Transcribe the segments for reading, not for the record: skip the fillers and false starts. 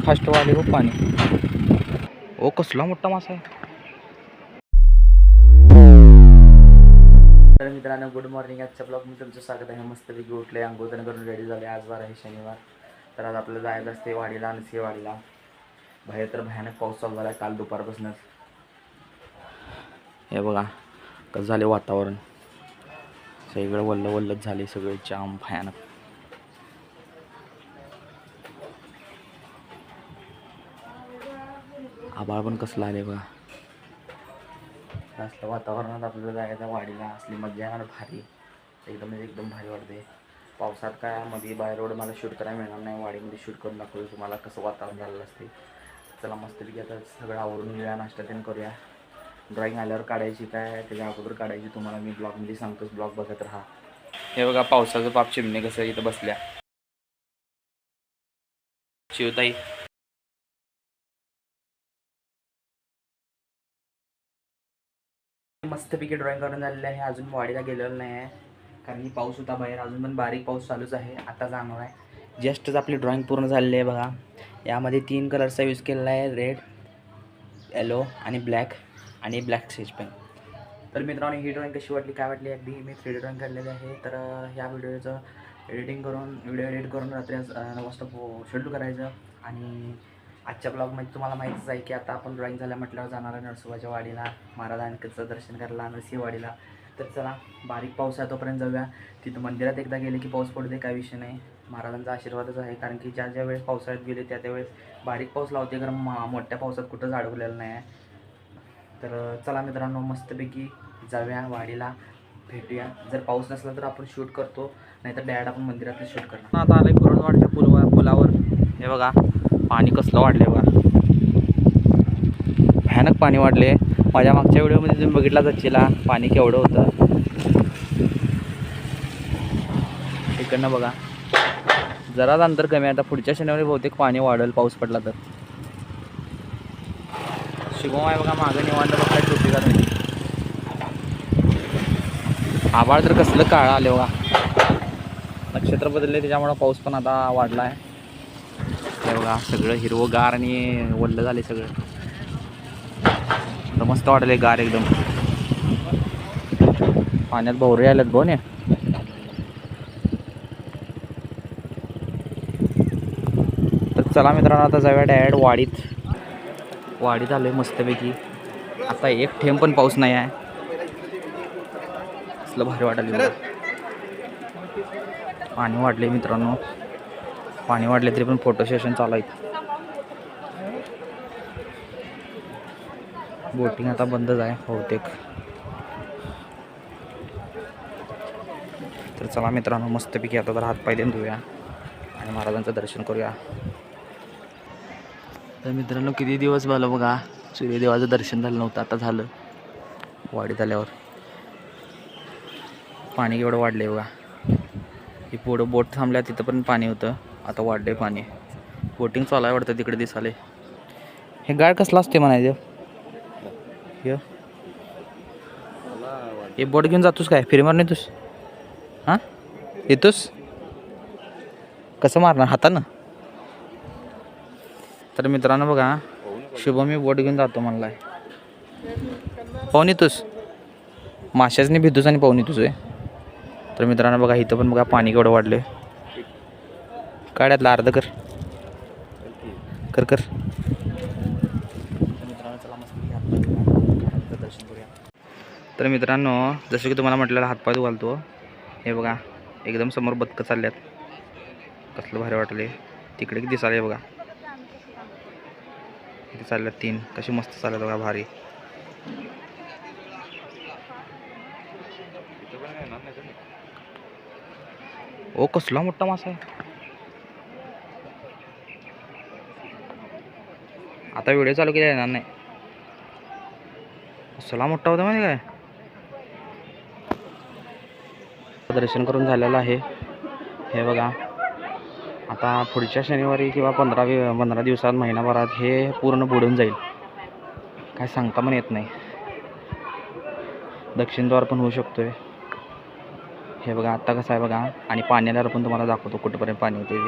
Fast वाले हो पाणी. ओ कसला मोठा मासा आहे. तर मित्रांनो गुड मॉर्निंग. आजच्या ब्लॉगमध्ये तुमचं स्वागत आहे. मस्तपैकी उठले, अंघोळ करून रेडी झाले. आज वार आहे शनिवार. तर आज आपल्याला जायचं असते वाडीला, नरसिंहवाडीला. बाहेर तर भयानक पाऊस चालू झाला आहे काल दुपारपासूनच. हे बघा कसं झाले वातावरण, सगळं वल्ल वल्लच झाले, सगळे जाम भयानक. आभाळ पण कसलं आले बघा. असलं वातावरणात आपल्याला जायचं वाडीला. असली मजा येणार भारी, एकदम भारी वाटते. पावसात काय मध्ये बाय रोड मला शूट करायला मिळणार नाही. वाडीमध्ये शूट करून दाखवतो तुम्हाला कसं वातावरण झालेलं असते. चला मस्तपैकी आता सगळं आवरून घेऊया, नाश्ता तेन करूया. ड्रॉईंग आल्यावर काढायची काय त्याच्या अगोदर काढायची तुम्हाला मी ब्लॉगमध्ये सांगतोच, ब्लॉग बघत राहा. हे बघा पावसाचं पाप चिमणे कसं इथं बसल्या. शिवताई मस्तपैकी ड्रॉईंग करून झालेलं आहे. अजून वाडीला गेलेलं नाही आहे कारण की पाऊस होता बाहेर. अजून पण बारीक पाऊस चालूच आहे. आता जाणार आहे. जस्टच आपली ड्रॉईंग पूर्ण झालेली आहे बघा. यामध्ये 3 कलरचा यूज केलेला आहे, रेड, येलो आणि ब्लॅक स्केच पेन. तर मित्रांनो ही ड्रॉईंग कशी वाटली काय वाटली, अगदी मी 3D ड्रॉईंग काढलेली आहे. तर ह्या व्हिडिओ एडिट करून रात्री 9 वाजता शेड्यूल करायचं. आणि आजच्या ब्लॉगमध्ये तुम्हाला माहितीच आहे की आता आपण ड्रॉईंग झाल्या म्हटल्यावर जाणार आहे नरसोबाच्या वाडीला, महाराजांचं दर्शन करायला, नरसिंहवाडीला. तर चला बारीक पाऊस आहे तोपर्यंत जाऊया. तिथं मंदिरात एकदा गेले की पाऊस पडू दे, काय विषय नाही. महाराजांचा आशीर्वादच आहे. कारण की ज्या वेळेस पावसाळ्यात गेले त्या वेळेस बारीक पाऊस लावते, कारण मोठ्या पावसात कुठंच अडकलेलं नाही आहे. तर चला मित्रांनो मस्तपैकी जाऊया वाडीला, भेटूया. जर पाऊस नसला तर आपण शूट करतो, नाहीतर डायरेक्ट आपण मंदिरातलं शूट करणार. आता आलं कुरणवाडच्या पुलावर. हे बघा पाणी कसलं वाढले बघा, भयानक पाणी वाढले. माझ्या मागच्या व्हिडिओमध्ये तुम्ही बघितला जाचीला पाणी केवढं होतं. इकडनं बघा जराच अंतर कमी आहे. आता पुढच्या शनिवारी बहुतेक पाणी वाढेल पाऊस पडला तर. शिवम आहे बघा मागं निवांत बघाय टोपी घालून. आभाळ तर कसलं काळं आले बघा, नक्षत्र बदलले त्याच्यामुळं पाऊस पण आता वाढला आहे. हे बघा सगळं हिरवंगार आणि वल्ल झाले सगळं. तर मस्त वाटले गार एकदम. पाण्यात भोवरे आल्यात बघ ने. तर चला मित्रांनो आता जाऊया डायरेक्ट वाडीत आलोय मस्तपैकी. आता एक थेंब पण पाऊस नाही आहे. असलं भारी वाटायला. पाणी वाढले मित्रांनो, पाणी वाढले तरी पण फोटो सेशन चालू आहे. बोटिंग आता बंदच आहे बहुतेक. तर चला मित्रांनो मस्तपैकी आता तर हातपाय देऊन धुया आणि महाराजांचं दर्शन करूया. तर मित्रांनो किती दिवस झालं बघा सूर्यदेवाचं दर्शन झालं नव्हतं, आता झालं वाडीत आल्यावर. पाणी केवढं वाढले बघा. ही पुढं बोट थांबल्या तिथं पण पाणी होतं, आता वाढले पाणी. बोटिंग चालू आहे वाटतं तिकडे दिसाले. हे गाड कसला असते म्हणायचं. हे बोट घेऊन जातोस काय, फिरी मारून येतोस? हां येतोस कसं मारणार, हातानं? तर मित्रांनो बघा शुभम मी बोट घेऊन जातो म्हणलाय. पाहून येतोस? माशाचने भितोस आणि पाहून येतोस आहे. तर मित्रांनो बघा इथं पण बघा पाणी केवढं वाढले. काढ्यातलं अर्ध कर. तर मित्रांनो जसं की तुम्हाला म्हटलेलं हातपाय धुवालतो. हे बघा एकदम समोर बदकं चालल्यात, कसलं भारी वाटले. तिकडे किती दिसाले बघा, किती चालल्यात 3, कशी मस्त चालल्यात बघा भारी. ओ कसला मोठा मासा आहे. आता व्हिडिओ चालू केला येणार नाही. कसला मोठा होता माहिती काय. दर्शन करून झालेलं आहे. हे बघा आता पुढच्या शनिवारी किंवा 15 दिवसात, महिनाभरात हे पूर्ण बुडून जाईल, काय सांगता पण येत नाही. दक्षिणद्वार पण होऊ शकतोय. हे बघा आत्ता कसं आहे बघा. आणि पाण्याला पण तुम्हाला दाखवतो कुठपर्यंत पाणी होते.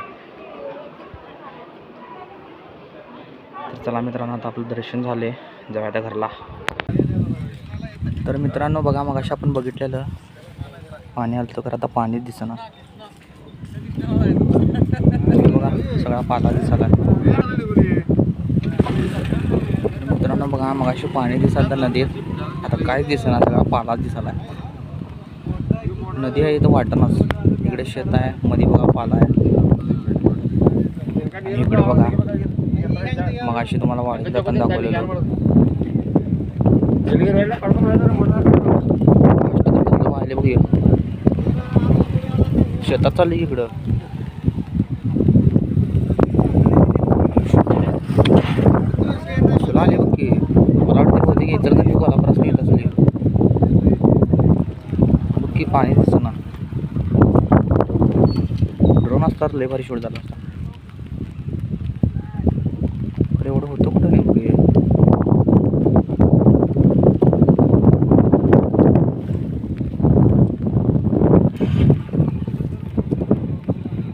चला मित्रांनो, आता आपलं दर्शन झाले, जाऊया आता घरला. तर मित्रांनो बघा, मग अशा आपण बघितलेलं पाणी आलं तर आता पाणीच दिसेना. बघा सगळा पाला दिसायला. मित्रांनो बघा, मग अशी पाणी दिसाल तर नदीत आता काय दिसेना, सगळा पालाच दिसायला. नदी आहे इथं वाटणच, इकडे शेत आहे, मध्ये बघा पाला आहे. आणि इकडे बघा मग अशी तुम्हाला वाढीला पण दाखवलेलं. वाहिले बघ, शेतात चालली इकडं. तुला आले बघ की, मला वाटतं होते की जर कधी कोल्हापुरात येत असली बघ की, पाणी दिसतं ना. ड्रोन असतात लय भारी शूट झाला असता. अरे एवढं होतं कुठं नाही बघ.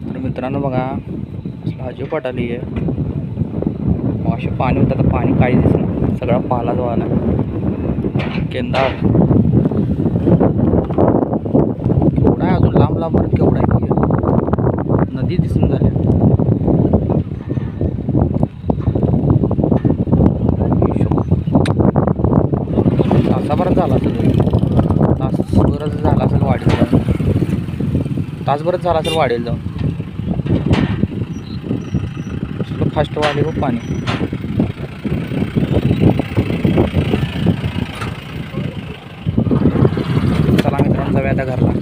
तर मित्रांनो बघा, अजिबात आली आहे. मग असे पाणी होतं तर पाणी काही दिसणार, सगळा पाला जो आला केंदा केवढा आहे, अजून लांब लांब केवढा आहे की नदी दिसून झाल्या. तासाभरात झाला असेल, तासभरच झाला असेल वाढेल जाऊन, तासभरच झाला असेल वाढेल जाऊन. फास्ट वाढले खूप पाणी. चला मित्रांनो, जाऊया आता घरला.